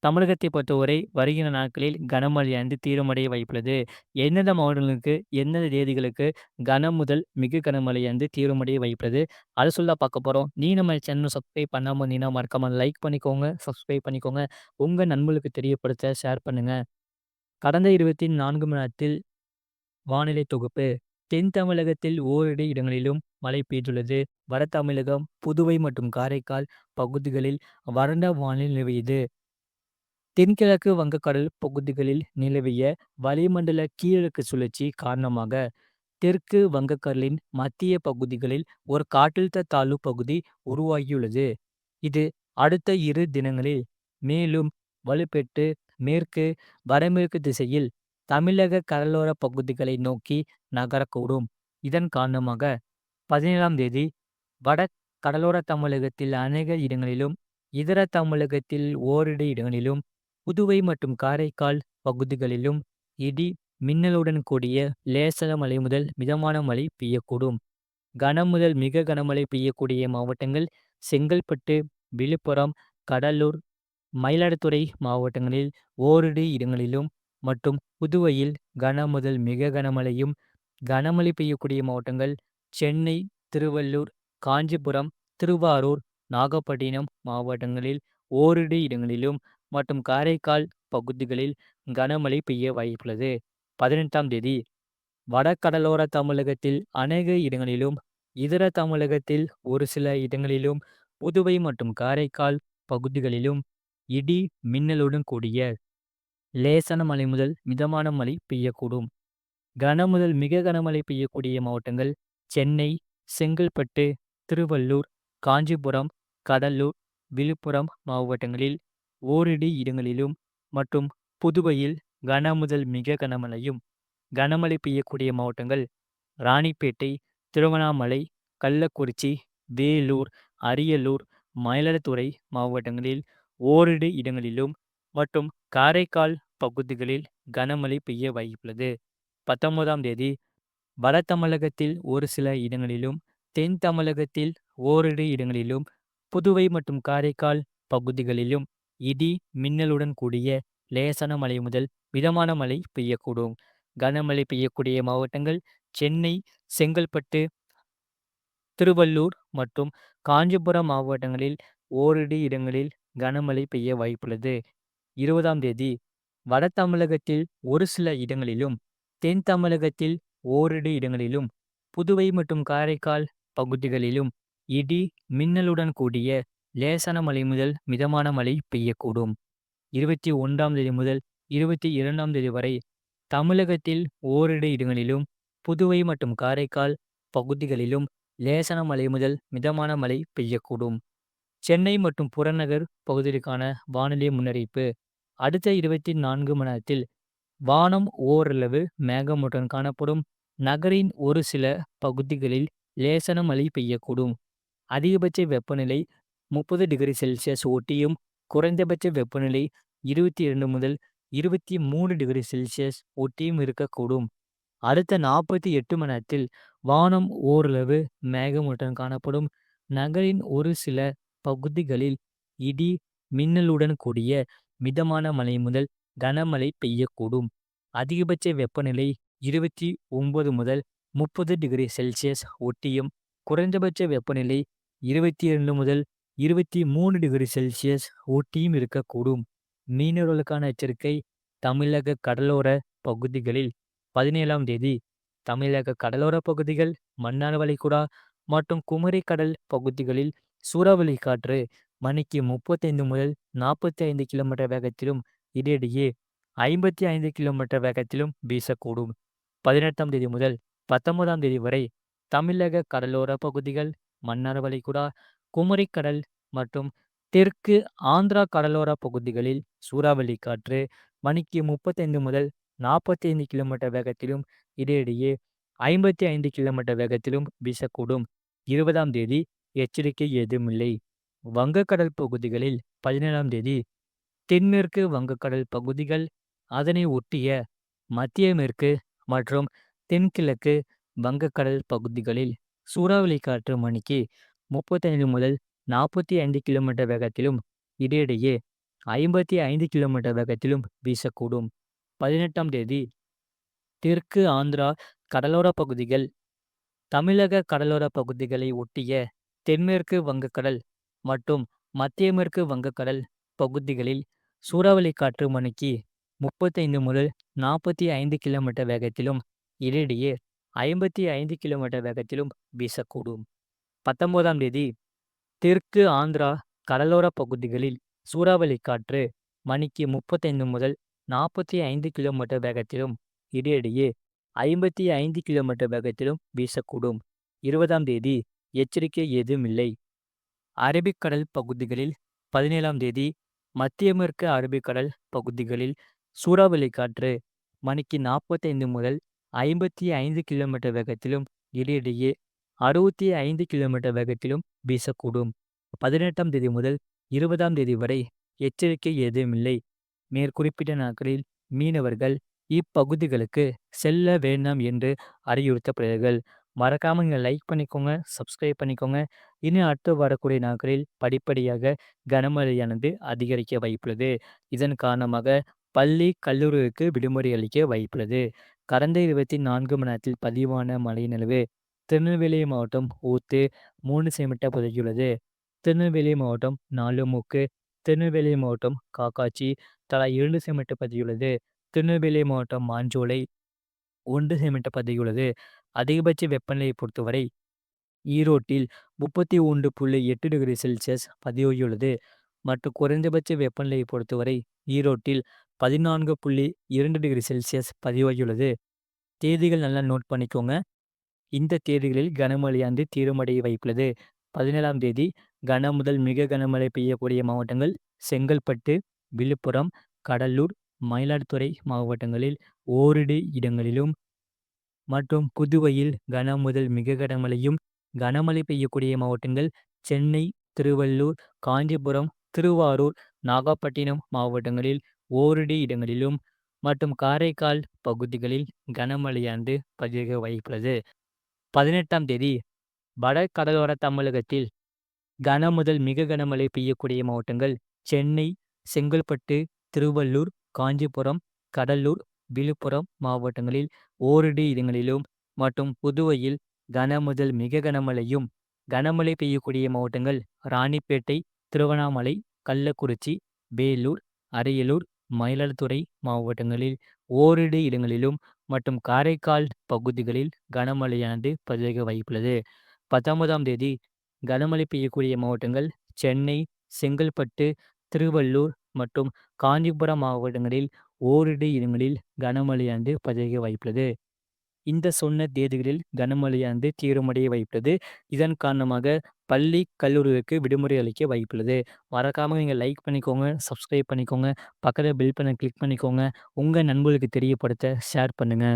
தமிழகத்தை பொறுத்தவரை வருகிற நாட்களில் கனமழையானது தீவிரமடைய வாய்ப்புள்ளது. எந்தெந்த மாவட்டங்களுக்கு, எந்தெந்த தேதிகளுக்கு கனம் முதல் மிக கனமழையானது தீவிரமடைய வாய்ப்புள்ளது. அத சொல்ல பார்க்க போறோம். நீ நம்ம சேனல் சப்ஸ்கிரைப் பண்ணாம இருந்தீங்கன்னா, மறக்காம லைக் பண்ணிக்கோங்க, சப்ஸ்கிரைப் பண்ணிக்கோங்க. உங்க நண்பர்களுக்கு தெரியப்படுத்த ஷேர் பண்ணுங்க. கடந்த 24 மணி நேரத்தில் வானிலை தொகுப்பு. தென் தமிழகத்தில் ஓரிரு இடங்களிலும் மழை பெய்துள்ளது. வட தமிழகம், புதுவை மற்றும் காரைக்கால் பகுதிகளில் வறண்ட வானிலை நிலவியது. தென்கிழக்கு வங்கக்கடல் பகுதிகளில் நிலவிய வளிமண்டல கீழடுக்கு சுழற்சி காரணமாக தெற்கு வங்கக்கடலின் மத்திய பகுதிகளில் ஒரு காற்றழுத்த தாழ்வு பகுதி உருவாகியுள்ளது. இது அடுத்த 2 தினங்களில் மேலும் வலுப்பெற்று மேற்கு வடமேற்கு திசையில் தமிழக கடலோர பகுதிகளை நோக்கி நகரக்கூடும். இதன் காரணமாக 17ஆம் தேதி வட கடலோர தமிழகத்தில் அநேக இடங்களிலும், இதர தமிழகத்தில் ஓரிரு இடங்களிலும், புதுவை மற்றும் காரைக்கால் பகுதிகளிலும் இடி மின்னலுடன் கூடிய லேசான மழை முதல் மிதமான மழை பெய்யக்கூடும். கனம் முதல் மிக கனமழை பெய்யக்கூடிய மாவட்டங்கள் செங்கல்பட்டு, விழுப்புரம், கடலூர், மயிலாடுதுறை மாவட்டங்களில் ஓரிரு இடங்களிலும் மற்றும் புதுவையில் கன முதல் மிக கனமழையும், கனமழை பெய்யக்கூடிய மாவட்டங்கள் சென்னை, திருவள்ளூர், காஞ்சிபுரம், திருவாரூர், நாகப்பட்டினம் மாவட்டங்களில் ஓரிரு இடங்களிலும் மற்றும் காரைக்கால் பகுதிகளில் கனமழை பெய்ய வாய்ப்புள்ளது. 18ஆம் தேதி வடகடலோர தமிழகத்தில் அநேக இடங்களிலும், இதர தமிழகத்தில் ஒரு சில இடங்களிலும், புதுவை மற்றும் காரைக்கால் பகுதிகளிலும் இடி மின்னலுடன் கூடிய லேசான மழை முதல் மிதமான மழை பெய்யக்கூடும். கன முதல் மிக கனமழை பெய்யக்கூடிய மாவட்டங்கள் சென்னை, செங்கல்பட்டு, திருவள்ளூர், காஞ்சிபுரம், கடலூர், விழுப்புரம் மாவட்டங்களில் ஓரிரு இடங்களிலும் மற்றும் புதுவையில் கன முதல் மிக கனமழையும், கனமழை பெய்யக்கூடிய மாவட்டங்கள் ராணிப்பேட்டை, திருவண்ணாமலை, கள்ளக்குறிச்சி, வேலூர், அரியலூர், மயிலாடுதுறை மாவட்டங்களில் ஓரிரு இடங்களிலும் மற்றும் காரைக்கால் பகுதிகளில் கனமழை பெய்ய வாய்ப்புள்ளது. 19ஆம் தேதி வட தமிழகத்தில் ஒரு சில இடங்களிலும், தென் தமிழகத்தில் ஓரிரு இடங்களிலும், புதுவை மற்றும் காரைக்கால் பகுதிகளிலும் இடி மின்னலுடன் கூடிய லேசான மழை முதல் மிதமான மழை பெய்யக்கூடும். கனமழை பெய்யக்கூடிய மாவட்டங்கள் சென்னை, செங்கல்பட்டு, திருவள்ளூர் மற்றும் காஞ்சிபுரம் மாவட்டங்களில் ஓரிரு இடங்களில் கனமழை பெய்ய வாய்ப்புள்ளது. 20ஆம் தேதி வட தமிழகத்தில் ஒரு சில இடங்களிலும், தென் தமிழகத்தில் ஓரிரு இடங்களிலும், புதுவை மற்றும் காரைக்கால் பகுதிகளிலும் இடி மின்னலுடன் கூடிய லேசான மழை முதல் மிதமான மழை பெய்யக்கூடும். 21ஆம் தேதி முதல் 22ஆம் தேதி வரை தமிழகத்தில் ஓரிரு இடங்களிலும், புதுவை மற்றும் காரைக்கால் பகுதிகளிலும் லேசான மழை முதல் மிதமான மழை பெய்யக்கூடும். சென்னை மற்றும் புறநகர் பகுதிகளுக்கான வானிலை முன்னறிவிப்பு. அடுத்த 24 மணி நேரத்தில் வானம் ஓரளவு மேகமூட்டத்துடன் காணப்படும். நகரின் ஒரு சில பகுதிகளில் லேசான மழை பெய்யக்கூடும். அதிகபட்ச வெப்பநிலை 30°C ஒட்டியும், குறைந்தபட்ச வெப்பநிலை 22 முதல் 23°C ஒட்டியும் இருக்கக்கூடும். அடுத்த 48 மணி நேரத்தில் வானம் ஓரளவு மேகமூட்டத்துடன் காணப்படும். நகரின் ஒரு சில பகுதிகளில் இடி மின்னலுடன் கூடிய மிதமான மழை முதல் கனமழை பெய்யக்கூடும். அதிகபட்ச வெப்பநிலை 29 முதல் 30°C ஒட்டியும், குறைந்தபட்ச வெப்பநிலை 22 முதல் 23°C ஒட்டியும் இருக்கக்கூடும். மீனவர்களுக்கான எச்சரிக்கை. தமிழக கடலோர பகுதிகளில் 17ஆம் தேதி தமிழக கடலோர பகுதிகள், மன்னார் வளைகுடா மற்றும் குமரி கடல் பகுதிகளில் சூறாவளி காற்று மணிக்கு 35 முதல் 45 கிலோமீட்டர் வேகத்திலும், இடையிடையே 55 கிலோமீட்டர் வேகத்திலும் வீசக்கூடும். 18ஆம் தேதி முதல் 19ஆம் தேதி வரை தமிழக கடலோர பகுதிகள், மன்னார் வளைகுடா, குமரி கடல் மற்றும் தெற்கு ஆந்திரா கடலோர பகுதிகளில் சூறாவளி காற்று மணிக்கு 35 முதல் 45 கிலோமீட்டர் வேகத்திலும், இடையிடையே 55 கிலோமீட்டர் வேகத்திலும் வீசக்கூடும். 20ஆம் தேதி எச்சரிக்கை ஏதுமில்லை. வங்கக்கடல் பகுதிகளில் 17ஆம் தேதி தென்மேற்கு வங்கக்கடல் பகுதிகள், அதனை ஒட்டிய மத்திய மேற்கு மற்றும் தென்கிழக்கு வங்கக்கடல் பகுதிகளில் சூறாவளி காற்று மணிக்கு 35 முதல் 45 கிலோமீட்டர் வேகத்திலும், இடையிடையே 55 கிலோமீட்டர் வேகத்திலும் வீசக்கூடும். 18ஆம் தேதி தெற்கு ஆந்திரா கடலோர பகுதிகள், தமிழக கடலோர பகுதிகளை ஒட்டிய தென்மேற்கு வங்கக்கடல் மற்றும் மத்திய மேற்கு வங்கக்கடல் பகுதிகளில் சூறாவளி காற்று மணிக்கு 35 முதல் 45 கிலோமீட்டர் வேகத்திலும் இடையிடையே 55 கிலோமீட்டர் வேகத்திலும் வீசக்கூடும். 19ஆம் தேதி தெற்கு ஆந்திரா கடலோர பகுதிகளில் சூறாவளி காற்று மணிக்கு 35 முதல் 45 கிலோமீட்டர் வேகத்திலும் இடையிடையே 55 கிலோமீட்டர் வேகத்திலும் வீசக்கூடும். 20ஆம் தேதி எச்சரிக்கை ஏதுமில்லை. அரபிக்கடல் பகுதிகளில் 17ஆம் தேதி மத்திய மேற்கு அரபிக்கடல் பகுதிகளில் சூறாவளி காற்று மணிக்கு 45 முதல் 55 கிலோமீட்டர் வேகத்திலும் இடையிடையே 65 கிலோமீட்டர் வேகத்திலும் வீசக்கூடும். 18ஆம் தேதி முதல் 20ஆம் தேதி வரை எச்சரிக்கை ஏதுமில்லை. மேற்குறிப்பிட்ட நாட்களில் மீனவர்கள் இப்பகுதிகளுக்கு செல்ல வேண்டாம் என்று அறிவுறுத்தப்படுகிறார்கள். மறக்காம நீங்க லைக் பண்ணிக்கோங்க, சப்ஸ்கிரைப் பண்ணிக்கோங்க. இனி அடுத்து வரக்கூடிய நாட்களில் படிப்படியாக கனமழையானது அதிகரிக்க வாய்ப்புள்ளது. இதன் காரணமாக பள்ளி, கல்லூரிகளுக்கு விடுமுறை அளிக்க வாய்ப்புள்ளது. கடந்த 24 மணி நேரத்தில் பதிவான மழையின் அளவு திருநெல்வேலி மாவட்டம் ஊத்து 3 சென்டிமீட்டர் பதிவாகியுள்ளது. திருநெல்வேலி மாவட்டம் நாலுமுக்கு, திருநெல்வேலி மாவட்டம் காக்காட்சி தலா 2 சென்டிமீட்டர் பதிவாகியுள்ளது. திருநெல்வேலி மாவட்டம் மாஞ்சோலை 1 சென்டிமீட்டர் பதிவாகியுள்ளது. அதிகபட்ச வெப்பநிலையை பொறுத்தவரை ஈரோட்டில் 31.8 டிகிரி செல்சியஸ் பதிவாகியுள்ளது மற்றும் குறைந்தபட்ச வெப்பநிலையை பொறுத்தவரை ஈரோட்டில் 14.2 டிகிரி செல்சியஸ் பதிவாகியுள்ளது. தேதிகள் நல்லா நோட் பண்ணிக்கோங்க. இந்த தேதிகளில் கனமழையானது தீவிரமடைய வாய்ப்புள்ளது. 17ஆம் தேதி கன முதல் மிக கனமழை பெய்யக்கூடிய மாவட்டங்கள் செங்கல்பட்டு, விழுப்புரம், கடலூர், மயிலாடுதுறை மாவட்டங்களில் ஓரிரு இடங்களிலும் மற்றும் புதுவையில் கன முதல் மிக கனமழையும், கனமழை பெய்யக்கூடிய மாவட்டங்கள் சென்னை, திருவள்ளூர், காஞ்சிபுரம், திருவாரூர், நாகப்பட்டினம் மாவட்டங்களில் ஓரிரு இடங்களிலும் மற்றும் காரைக்கால் பகுதிகளில் கனமழையானது பதிவாக வாய்ப்புள்ளது. 18ஆம் தேதி வட கடலோர தமிழகத்தில் கன முதல் மிக கனமழை பெய்யக்கூடிய மாவட்டங்கள் சென்னை, செங்கல்பட்டு, திருவள்ளூர், காஞ்சிபுரம், கடலூர், விழுப்புரம் மாவட்டங்களில் ஓரிரு இடங்களிலும் மற்றும் புதுவையில் கன முதல் மிக கனமழையும், கனமழை பெய்யக்கூடிய மாவட்டங்கள் ராணிப்பேட்டை, திருவண்ணாமலை, கள்ளக்குறிச்சி, வேலூர், அரியலூர், மயிலாடுதுறை மாவட்டங்களில் ஓரிரு இடங்களிலும் மற்றும் காரைக்கால் பகுதிகளில் கனமழையானது பதிவாக வாய்ப்புள்ளது. 19ஆம் தேதி கனமழை பெய்யக்கூடிய மாவட்டங்கள் சென்னை, செங்கல்பட்டு, திருவள்ளூர் மற்றும் காஞ்சிபுரம் மாவட்டங்களில் ஓரிரு இடங்களில் கனமழையானது பதிவாக வாய்ப்புள்ளது. இந்த சொன்ன தேதிகளில் கனமழையானது தீவிரமடைய வாய்ப்புள்ளது. இதன் காரணமாக பள்ளி, கல்லூரிகளுக்கு விடுமுறை அளிக்க வாய்ப்புள்ளது. மறக்காம நீங்க லைக் பண்ணிக்கோங்க, சப்ஸ்கிரைப் பண்ணிக்கோங்க, பக்கத்துல பெல் பட்டனை கிளிக் பண்ணிக்கோங்க. உங்க நண்பர்களுக்கு தெரியப்படுத்த ஷேர் பண்ணுங்க.